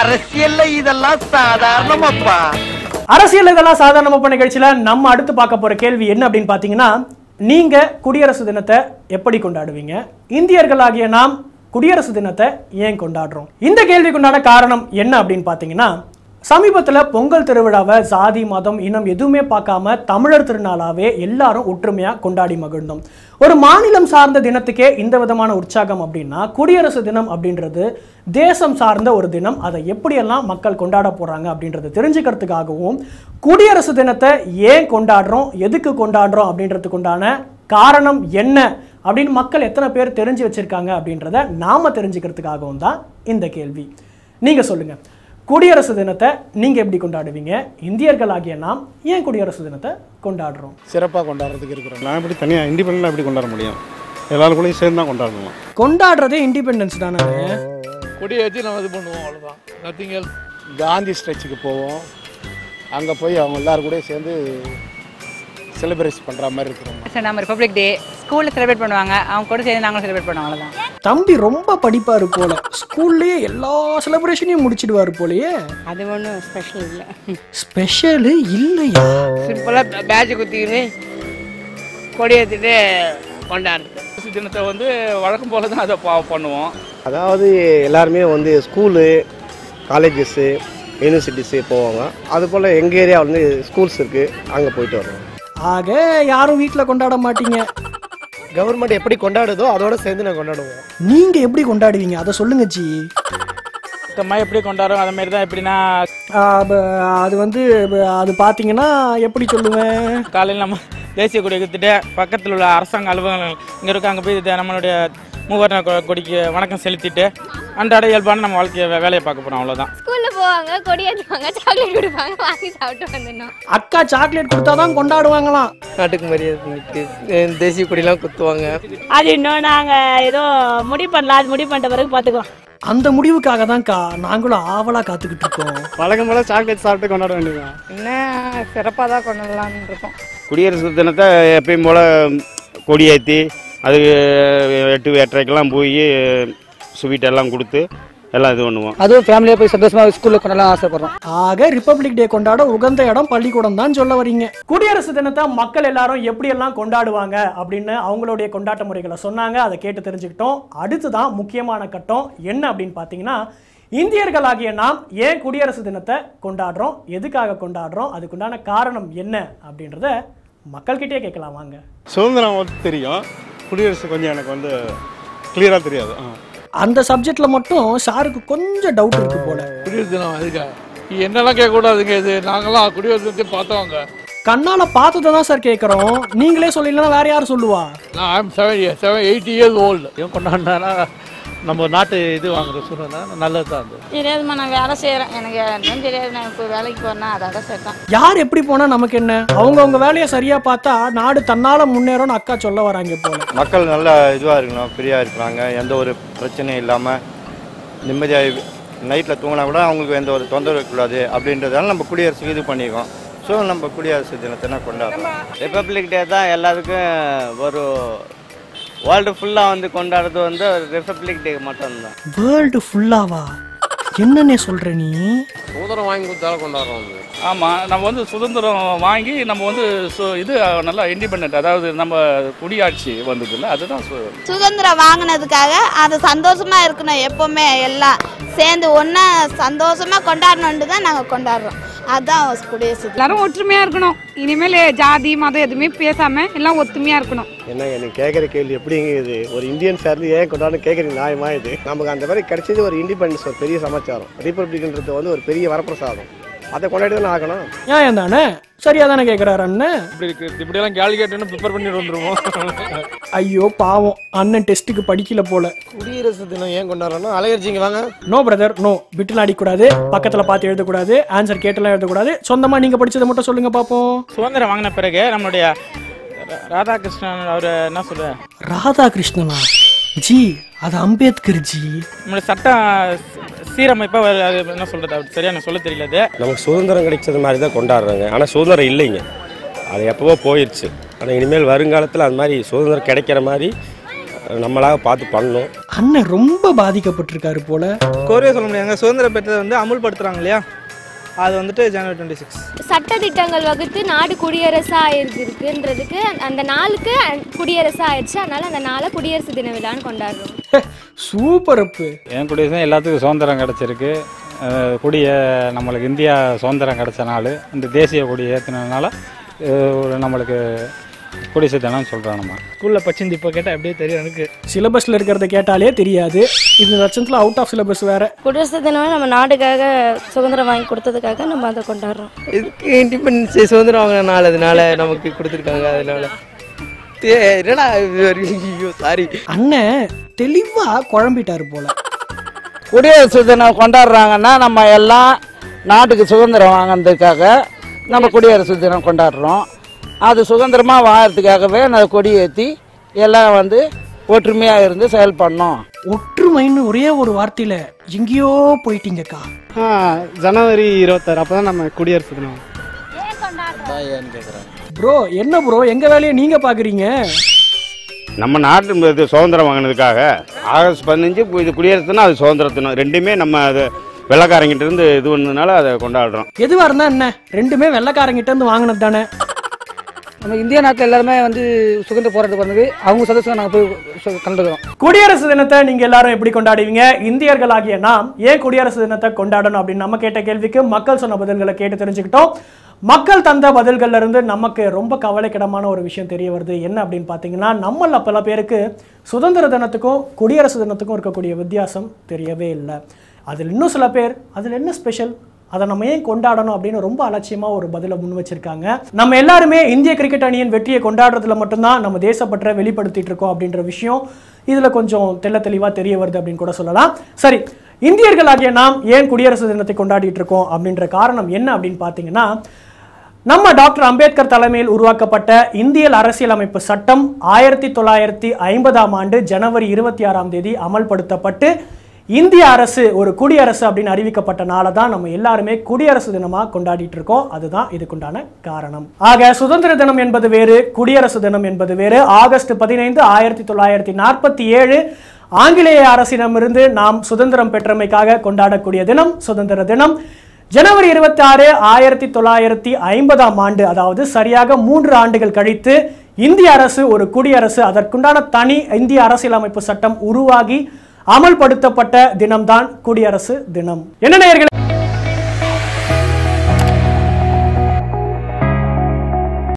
அரசியல்ல இதெல்லாம் சாதாரணமாப்பா. அரசியல் இதெல்லாம் சாதாரணமா நிகழ்ச்சியில நம்ம அடுத்து பார்க்க போற கேள்வி என்ன அப்படின்னு பாத்தீங்கன்னா, நீங்க குடியரசு தினத்தை எப்படி கொண்டாடுவீங்க? இந்தியர்களாகிய நாம் குடியரசு தினத்தை ஏன் கொண்டாடுறோம்? இந்த கேள்விக்குண்டான காரணம் என்ன அப்படின்னு பாத்தீங்கன்னா, சமீபத்தில் பொங்கல் திருவிழாவை சாதி மதம் இனம் எதுவுமே பார்க்காம தமிழர் திருநாளாவே எல்லாரும் ஒற்றுமையாக கொண்டாடி மகிழ்ந்தோம். ஒரு மாநிலம் சார்ந்த தினத்துக்கே இந்த விதமான உற்சாகம் அப்படின்னா, குடியரசு தினம் அப்படின்றது தேசம் சார்ந்த ஒரு தினம். அதை எப்படியெல்லாம் மக்கள் கொண்டாட போகிறாங்க அப்படின்றத தெரிஞ்சுக்கிறதுக்காகவும், குடியரசு தினத்தை ஏன் கொண்டாடுறோம், எதுக்கு கொண்டாடுறோம் அப்படின்றதுக்கு உண்டான காரணம் என்ன அப்படின்னு மக்கள் எத்தனை பேர் தெரிஞ்சு வச்சுருக்காங்க அப்படின்றத நாம் தெரிஞ்சுக்கிறதுக்காகவும் தான் இந்த கேள்வி. நீங்கள் சொல்லுங்கள், குடியரசு தினத்தை நீங்க எப்படி கொண்டாடுவீங்க? இந்தியர்களாகிய நாம் ஏன் குடியரசு தினத்தை கொண்டாடுறோம்? சிறப்பாக கொண்டாடுறதுக்கு இருக்கிறோம். நான் எப்படி தனியாக இண்டிபெண்டண்டாக எப்படி கொண்டாட முடியும்? எல்லாரும் கூடயும் சேர்ந்து தான் கொண்டாடணும். கொண்டாடுறதே இண்டிபெண்டன்ஸ் தானே. கொடியேற்றி நம்ம இது பண்ணுவோம், அவ்வளோதான். Nothing else. காந்தி ஸ்ட்ரெச்சுக்கு போவோம். அங்கே போய் அவங்க எல்லாரும் கூட சேர்ந்து செலிப்ரேட் பண்ணுற மாதிரி இருக்கிறோம். நம்ம ரிப்பப்ளிக் டே ஸ்கூலில் செலிப்ரேட் பண்ணுவாங்க, அவங்க கூட சேர்ந்து நாங்களும் செலிப்ரேட் பண்ணுவோம், அவ்வளோதான். தம்பி ரொம்ப படிப்பாரு போல, ஸ்கூல்லேயே எல்லா செலிப்ரேஷனையும் முடிச்சிடுவாரு போலயே. அது ஒன்றும் ஸ்பெஷல் இல்லை. ஸ்பெஷல் இல்லையா? சிம்பிளாக பேட்ச் குத்திக்கின்னு கொடியேற்றிட்டு கொண்டாடுறது. தினத்தை வந்து வழக்கம் போல தான் அதை பண்ணுவோம். அதாவது எல்லாருமே வந்து ஸ்கூலு, காலேஜஸ்ஸு, யூனிவர்சிட்டிஸு போவாங்க. அதுபோல் எங்கள் ஏரியா வந்து ஸ்கூல்ஸ் இருக்குது, அங்கே போயிட்டு வருவோம். ஆக யாரும் வீட்டில் கொண்டாட மாட்டீங்க. கவர்மெண்ட் எப்படி கொண்டாடுதோ அதோட சேர்ந்து நான் கொண்டாடுவோம். நீங்க எப்படி கொண்டாடுவீங்க அதை சொல்லுங்க ஜி. எப்படி கொண்டாடுறோம் அதை மாதிரி தான். எப்படின்னா அது வந்து அது பார்த்தீங்கன்னா எப்படி சொல்லுவேன், காலையில் நம்ம தேசிய கொடி எடுத்துட்டு பக்கத்தில் உள்ள அரசாங்க அலுவலகங்கள் இங்கே இருக்க அங்கே போய் நம்மளுடைய மூவர்ண கொடிக்கு வணக்கம் செலுத்திட்டு அன்றாட இயல்பான நம்ம வாழ்க்கையை வேலையை பார்க்க போகிறோம், அவ்வளோதான். ஸ்கூலில் போவாங்க, கொடி ஏற்றுவாங்க, சாக்லேட் கொடுப்பாங்க, வாங்கி சாப்பிட்டு வந்துடணும். அக்கா சாக்லேட் கொடுத்தாதான் கொண்டாடுவாங்களாம். நாட்டுக்கு மரியாதை தேசிய கொடியெல்லாம் குத்துவாங்க. அது இன்னும் நாங்கள் ஏதோ முடிவு பண்ணலாம், அது முடிவு பண்ணிட்ட பிறகு பார்த்துக்கலாம். அந்த முடிவுக்காக தான்க்கா நாங்களும் ஆவலாக காத்துக்கிட்டு இருக்கோம். வழக்கம் போல சாக்லேட் சாப்பிட்டு கொண்டாட வேண்டியதுதான். இன்னும் சிறப்பாக தான் கொண்டாடலான்னு இருக்கோம். குடியரசு தினத்தை எப்பயும் போல் கொடியேற்றி அதுக்கு 8:30க்கெல்லாம் போய் ஸ்வீட் எல்லாம் கொடுத்து எல்லாம் இது பண்ணுவோம். அதுவும் ஃபேமிலியாக போய் சந்தோஷமாக ஸ்கூலில் கொண்டாடலாம் ஆசைப்படுறோம். ஆக ரிப்பப்ளிக் டே கொண்டாட உகந்த இடம் பள்ளிக்கூடம் தான் சொல்ல வரீங்க. குடியரசு தினத்தை மக்கள் எல்லாரும் எப்படியெல்லாம் கொண்டாடுவாங்க அப்படின்னு அவங்களுடைய கொண்டாட்ட முறைகளை சொன்னாங்க. அதை கேட்டு தெரிஞ்சுக்கிட்டோம். அடுத்துதான் முக்கியமான கட்டம் என்ன அப்படின்னு பார்த்தீங்கன்னா, இந்தியர்களாகிய நாம் ஏன் குடியரசு தினத்தை கொண்டாடுறோம், எதுக்காக கொண்டாடுறோம், அதுக்குண்டான காரணம் என்ன அப்படின்றத மக்கள்கிட்டே கேட்கலாம் வாங்க. சுதந்திரம் தெரியும், குடியரசு கொஞ்சம் எனக்கு வந்து கிளியராக தெரியாது. அந்த சப்ஜெக்ட்ல மட்டும் சாருக்கு கொஞ்சம் டவுட் இருக்கு போல. குடியரசு தினம் அதுக்கா என்னெல்லாம் கேட்கக்கூடாதுங்க, இது நாங்களாம் குடியரசு தினத்தை பார்த்தவங்க. கண்ணால பார்த்ததை தான் சார் கேட்குறோம். நீங்களே சொல்லிடலாம், வேற யாரும் சொல்லுவா? நான் ஐம் 80 years old. ஏன் கொண்டாடினா நம்ம நாட்டு இது வாங்குற சூழ்நிலை நல்லது தான். அது தெரியாதுமா, நான் வேலை செய்கிறேன், எனக்கு என்னன்னு தெரியாது. நான் இப்போ வேலைக்கு போறேன்னா அதோட சேர்த்தான். யார் எப்படி போனா நமக்கு என்ன? அவங்க வேலையை சரியா பார்த்தா நாடு தன்னால முன்னேறும்னு அக்கா சொல்ல வராங்க போல. மக்கள் நல்லா இதுவாக இருக்கணும், ஃப்ரீயாக இருக்கிறாங்க, எந்த ஒரு பிரச்சனையும் இல்லாமல் நிம்மதியாக நைட்டில் தூங்கினா கூட அவங்களுக்கு எந்த ஒரு தொந்தரவு இருக்கக்கூடாது அப்படின்றதால நம்ம குடியரசுக்கு இது பண்ணியிருக்கோம். ஸோ நம்ம குடியரசு தினத்தை கொண்டாடுறோம். ரிப்பப்ளிக் டே தான் எல்லாத்துக்கும் ஒரு வேர்ல்டு ஃபுல்லாக வந்து கொண்டாடுறது வந்து ரிப்பப்ளிக் டே மட்டும்தான். வேர்ல்டு ஃபுல்லாவா? என்னன்னே சொல்ற நீ? சுதந்திரம் வாங்கி கொடுத்தாலும் கொண்டாடுறோம். ஆமாம், நம்ம வந்து சுதந்திரம் வாங்கி நம்ம வந்து இது நல்லா இண்டிபெண்ட், அதாவது நம்ம குடியாட்சி வந்தது இல்லை, அதுதான் சுதந்திரம் வாங்கினதுக்காக அது சந்தோஷமா இருக்கணும். எப்பவுமே எல்லாம் சேர்ந்து ஒன்னா சந்தோஷமா கொண்டாடணுன்ட்டு தான் நாங்கள் கொண்டாடுறோம். அதுதான் குடியரசு. எல்லாரும் ஒற்றுமையாக இருக்கணும். இனிமேல் ஜாதி மதம் எதுவுமே பேசாம எல்லாம் ஒத்துமையாக இருக்கணும். என்ன எனக்கு கேட்குற கேள்வி எப்படிங்க இது? ஒரு இந்தியன் சார்ந்து ஏன் கொண்டாடுன்னு கேட்குறீங்க, நியாயமா இது? நமக்கு அந்த மாதிரி கிடைச்சது ஒரு இண்டிபெண்டன்ஸ், ஒரு பெரிய சமாச்சாரம். ரிப்பப்ளிக்ன்றது வந்து ஒரு பெரிய வரப்பிரசாதம். அதை கொண்டாடி தானே ஆகணும். ஏன் தானே சரியா தானே கேட்குறாரு அண்ணன். இப்படியெல்லாம் கேள்வி கேட்டோன்னு ப்ரிப்பேர் பண்ணி வந்துருவோம். ஐயோ பாவம், அண்ணன் டெஸ்ட்டுக்கு படிக்கல போல. குடியரசு தினம் ஏன் கொண்டாடுறோம்னா, அலையர்ஜிங்க வாங்க. நோ பிரதர் நோ, பிட்டுலாம் அடிக்கக்கூடாது, பக்கத்தில் பார்த்து எழுதக்கூடாது, ஆன்சர் கேட்டெல்லாம் எழுதக்கூடாது. சொந்தமாக நீங்கள் படித்ததை மட்டும் சொல்லுங்க பார்ப்போம். சுதந்திரம் வாங்கின பிறகு நம்மளுடைய ராதாகிருஷ்ணன் அவர் என்ன சொல்ற? ராதாகிருஷ்ணனா ஜி? அது அம்பேத்கர் ஜி. நம்மளுடைய சட்டம் சீரமைப்பா அது என்ன சொல்றது, அப்படி சரியா நான் சொல்ல தெரியல. அது நமக்கு சுதந்திரம் கிடைச்சது மாதிரி தான் கொண்டாடுறாங்க. ஆனால் சுதந்திரம் இல்லைங்க, அது எப்பவோ போயிடுச்சு. ஆனால் இனிமேல் வருங்காலத்தில் அது மாதிரி சுதந்திரம் கிடைக்கிற மாதிரி நம்மளாக பார்த்து பண்ணணும். அண்ணன் ரொம்ப பாதிக்கப்பட்டிருக்காரு போல. கோரியே சொல்ல முடியாங்க. சுதந்திர பெற்றதை வந்து அமுல்படுத்துறாங்க இல்லையா, அது வந்துட்டு ஜனவரி 26. சட்ட திட்டங்கள் வகுத்து நாடு குடியரசு ஆயிருக்குன்றதுக்கு அந்த நாளுக்கு குடியரசு ஆயிடுச்சு. அதனால அந்த நாளை குடியரசு தின விழான்னு கொண்டாடுறோம். சூப்பர் அப்பு. என் குடியரசு எல்லாத்துக்கும் சுதந்திரம் கிடச்சிருக்கு. நம்மளுக்கு இந்தியா சுதந்திரம் கிடச்ச நாள், இந்த தேசிய கொடி ஏற்றினால நம்மளுக்கு குடியரசு தினம் சொல்கிறோம். நம்ம ஸ்கூலில் பச்சிந்து இப்போ கேட்டால் அப்படியே தெரியும். எனக்கு சிலபஸில் இருக்கிறத கேட்டாலே தெரியாது. இந்த லட்சத்தில் அவுட் ஆஃப் சிலபஸ் வேறு. குடியரசு தினம் நம்ம நாடுக்காக சுதந்திரம் வாங்கி கொடுத்ததுக்காக நம்ம அதை கொண்டாடுறோம். இதுக்கு இண்டிபெண்டன்ஸ் சுதந்திரம் வாங்கின நாள், அதனால நமக்கு கொடுத்துருக்காங்க. அதனால சாரி அண்ணன் தெளிவா குழம்பிட்டாரு போல. குடியரசு தினம் கொண்டாடுறாங்கன்னா நம்ம எல்லாம் நாட்டுக்கு சுதந்திரம் வாங்கினதுக்காக நம்ம குடியரசு தினம் கொண்டாடுறோம். அது சுதந்திரமாக வாழறதுக்காகவே நான் கொடி ஏற்றி எல்லாம் வந்து ஒற்றுமையாக இருந்து செயல்படணும். ஒற்றுமைன்னு ஒரே ஒரு வார்த்தையில் எங்கேயோ போயிட்டீங்கக்கா. ஜனவரி 26 அப்போ தான் நம்ம குடியரசு தினம். ப்ரோ என்ன ப்ரோ எங்க வேலையை நீங்க பாக்குறீங்க? நம்ம நாட்டு சுதந்திரம் வாங்கினதுக்காக ஆகஸ்ட் 15 இது குடியரசுனா அது சுதந்திர தினம். ரெண்டுமே நம்ம அது வெள்ளக்காரங்கிட்ட இருந்து இது பண்ணதுனால அதை கொண்டாடுறோம். எதுவா இருந்தா என்ன, ரெண்டுமே வெள்ளக்காரங்கிட்ட இருந்து வாங்கினது தானே. நம்ம இந்திய நாட்டில் எல்லாருமே வந்து சுதந்திர போராட்டம் பண்ணது அவங்க சதவீதம் நாங்கள் போய் கலந்துக்கிறோம். குடியரசு தினத்தை நீங்க எல்லாரும் எப்படி கொண்டாடுவீங்க? இந்தியர்களாகிய நாம் ஏன் குடியரசு தினத்தை கொண்டாடணும் அப்படின்னு நம்ம கேட்ட கேள்விக்கு மக்கள் சொன்ன பதில்களை கேட்டு தெரிஞ்சுக்கிட்டோம். மக்கள் தந்த பதில்கள்ல இருந்து நமக்கு ரொம்ப கவலைக்கிடமான ஒரு விஷயம் தெரிய வருது. என்ன அப்படின்னு பார்த்தீங்கன்னா, நம்மள பல பேருக்கு சுதந்திர தினத்துக்கும் குடியரசு தினத்துக்கும் இருக்கக்கூடிய வித்தியாசம் தெரியவே இல்லை. அதில் இன்னும் சில பேர் அதில் என்ன ஸ்பெஷல், அதை நம்ம ஏன் கொண்டாடணும் அப்படின்னு ரொம்ப அலட்சியமாக ஒரு பதிலை முன் வச்சிருக்காங்க. நம்ம எல்லாருமே இந்திய கிரிக்கெட் அணியின் வெற்றியை கொண்டாடுறதுல மட்டும்தான் நம்ம தேசப்பற்றை வெளிப்படுத்திட்டு இருக்கோம் அப்படின்ற விஷயம் இதில் கொஞ்சம் தெளிவாக தெரிய வருது அப்படின்னு கூட சொல்லலாம். சரி, இந்தியர்களாகிய நாம் ஏன் குடியரசு தினத்தை கொண்டாடிட்டு இருக்கோம் அப்படின்ற காரணம் என்ன அப்படின்னு பார்த்தீங்கன்னா, நம்ம டாக்டர் அம்பேத்கர் தலைமையில் உருவாக்கப்பட்ட இந்திய அரசியலமைப்பு சட்டம் 1950ஆம் ஆண்டு ஜனவரி 26 அமல்படுத்தப்பட்டு இந்திய அரசு ஒரு குடியரசு அப்படின்னு அறிவிக்கப்பட்ட நாளை தான் நம்ம எல்லாருமே குடியரசு தினமாக கொண்டாடிட்டு இருக்கோம். அதுதான் இதுக்குண்டான காரணம். ஆக சுதந்திர தினம் என்பது வேறு, குடியரசு தினம் என்பது வேறு. ஆகஸ்ட் 15 1947 ஆங்கிலேய அரசிடமிருந்து நாம் சுதந்திரம் பெற்றமைக்காக கொண்டாடக்கூடிய தினம் சுதந்திர தினம். ஜனவரி 26 1950ஆம் ஆண்டு, அதாவது சரியாக 3 ஆண்டுகள் கழித்து இந்திய அரசு ஒரு குடியரசு, அதற்குண்டான தனி இந்திய அரசியலமைப்பு சட்டம் உருவாகி அமல்படுத்தப்பட்ட தினம்தான் குடியரசு தினம். என்ன நேயர்களே?